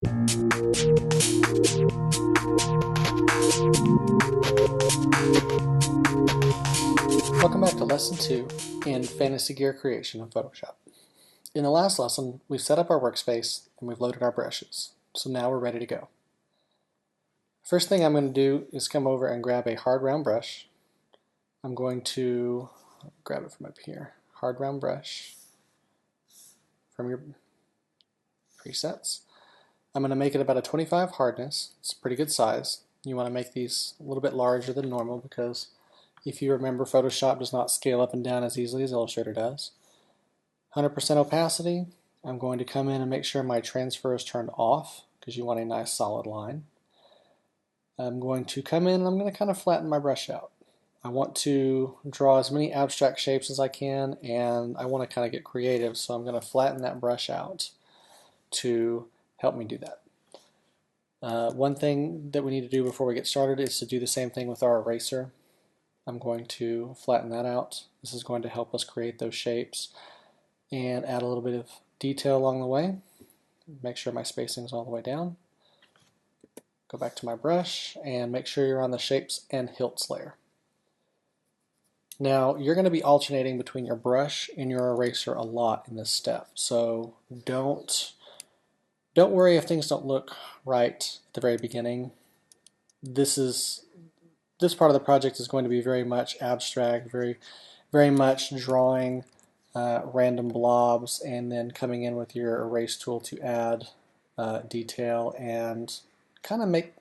Welcome back to Lesson 2 in Fantasy Gear Creation in Photoshop. In the last lesson, we've set up our workspace and we've loaded our brushes. So now we're ready to go. First thing I'm going to do is come over and grab a hard round brush. I'm going to grab it from up here. Hard round brush from your presets. I'm going to make it about a 25 hardness. It's a pretty good size. You want to make these a little bit larger than normal because if you remember, Photoshop does not scale up and down as easily as Illustrator does. 100% opacity. I'm going to come in and make sure my transfer is turned off because you want a nice solid line. I'm going to come in and I'm going to kind of flatten my brush out. I want to draw as many abstract shapes as I can, and I want to kind of get creative, so I'm going to flatten that brush out to help me do that. One thing that we need to do before we get started is to do the same thing with our eraser. I'm going to flatten that out. This is going to help us create those shapes and add a little bit of detail along the way. Make sure my spacing is all the way down. Go back to my brush and make sure you're on the Shapes and Hilts layer. Now you're going to be alternating between your brush and your eraser a lot in this step, so don't worry if things don't look right at the very beginning. This part of the project is going to be very much abstract, very much drawing random blobs and then coming in with your erase tool to add detail and kind of make,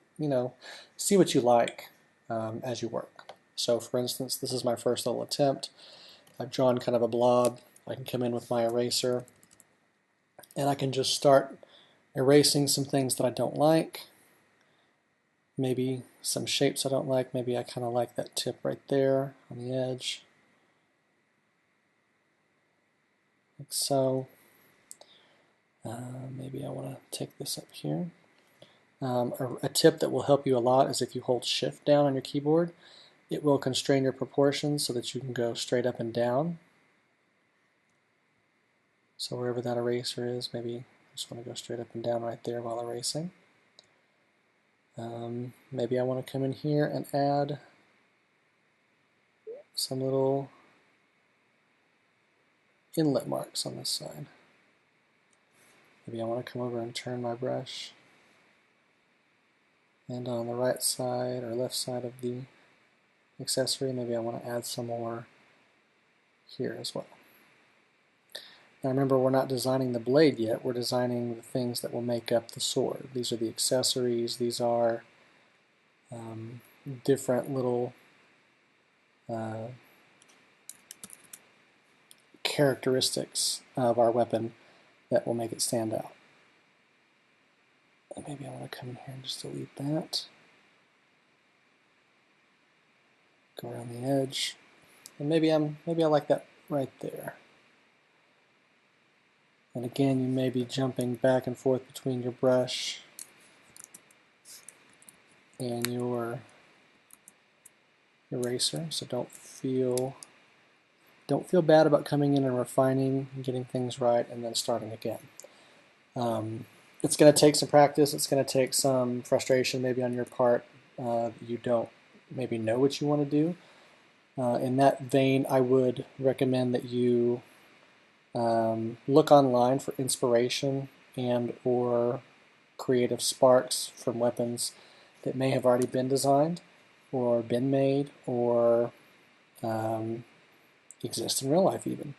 see what you like as you work. So for instance, this is my first little attempt. I've drawn kind of a blob. I can come in with my eraser and I can just start erasing some things that I don't like. Maybe some shapes I don't like. Maybe I kind of like that tip right there on the edge. Like so. Maybe I want to take this up here. A tip that will help you a lot is if you hold Shift down on your keyboard, it will constrain your proportions so that you can go straight up and down. So wherever that eraser is, maybe I just want to go straight up and down right there while erasing. Maybe I want to come in here and add some little inlet marks on this side. Maybe I want to come over and turn my brush, and on the right side or left side of the accessory, maybe I want to add some more here as well. Now remember, we're not designing the blade yet, we're designing the things that will make up the sword. These are the accessories, these are different little characteristics of our weapon that will make it stand out. And maybe I want to come in here and just delete that. Go around the edge. And maybe I like that right there. And again, you may be jumping back and forth between your brush and your eraser, so don't feel bad about coming in and refining and getting things right and then starting again. It's going to take some practice, it's going to take some frustration maybe on your part. You don't maybe know what you want to do. In that vein, I would recommend that you look online for inspiration and or creative sparks from weapons that may have already been designed or been made or exist in real life even.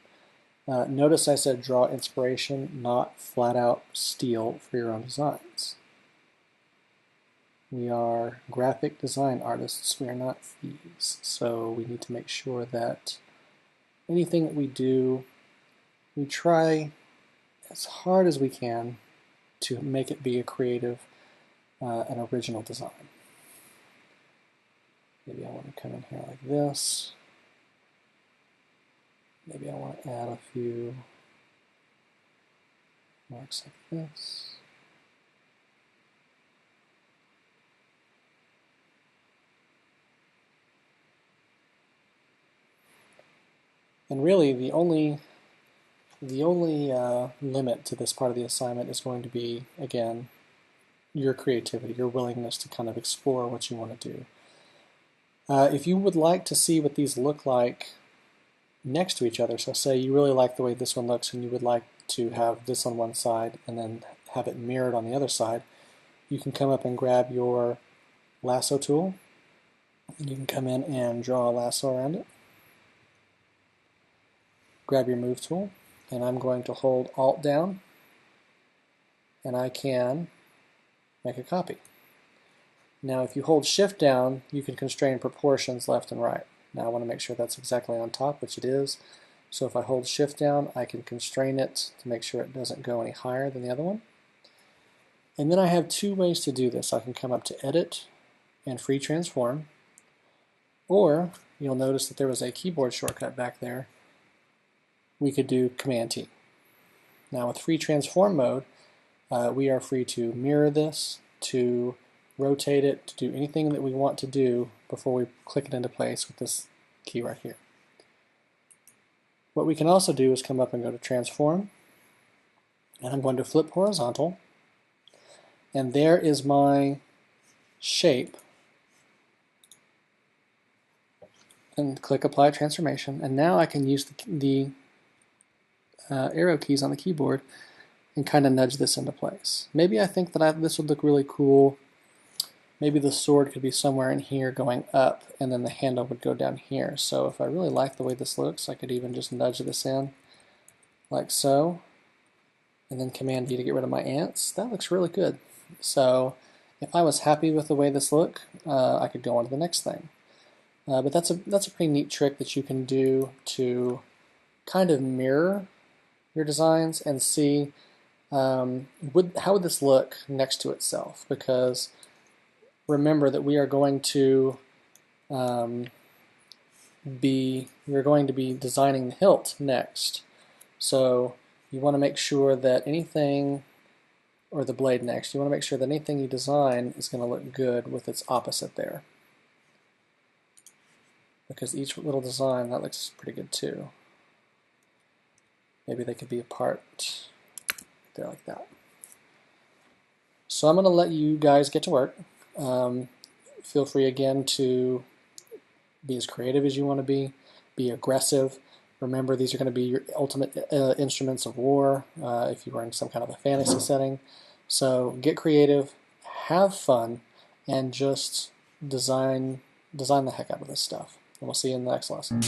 Notice I said draw inspiration, not flat out steal for your own designs. We are graphic design artists, we are not thieves, so we need to make sure that anything that we do, we try as hard as we can to make it be a creative and original design. Maybe I want to come in here like this. Maybe I want to add a few marks like this. And really, the only limit to this part of the assignment is going to be, again, your creativity, your willingness to kind of explore what you want to do. If you would like to see what these look like next to each other, so say you really like the way this one looks and you would like to have this on one side and then have it mirrored on the other side, you can come up and grab your lasso tool. You can come in and draw a lasso around it. Grab your move tool, and I'm going to hold Alt down, and I can make a copy. Now if you hold Shift down, you can constrain proportions left and right. Now I want to make sure that's exactly on top, which it is. So if I hold Shift down, I can constrain it to make sure it doesn't go any higher than the other one. And then I have two ways to do this. I can come up to Edit and Free Transform, or you'll notice that there was a keyboard shortcut back there. We could do Command T. Now with Free Transform mode, we are free to mirror this, to rotate it, to do anything that we want to do before we click it into place with this key right here. What we can also do is come up and go to Transform, and I'm going to flip horizontal, and there is my shape, and click Apply Transformation, and now I can use the arrow keys on the keyboard and kind of nudge this into place. Maybe I think that this would look really cool. Maybe the sword could be somewhere in here going up, and then the handle would go down here. So if I really like the way this looks, I could even just nudge this in like so, and then Command D to get rid of my ants. That looks really good. So if I was happy with the way this looked, I could go on to the next thing. But that's a pretty neat trick that you can do to kind of mirror your designs and see how would this look next to itself, because remember that we are going to be designing the hilt next. So you want to make sure that anything, or the blade next, you want to make sure that anything you design is going to look good with its opposite there. Because each little design, that looks pretty good too. Maybe they could be apart there like that. So I'm going to let you guys get to work. Feel free again to be as creative as you want to be aggressive. Remember, these are going to be your ultimate instruments of war if you were in some kind of a fantasy setting. So get creative, have fun, and just design the heck out of this stuff. And we'll see you in the next lesson.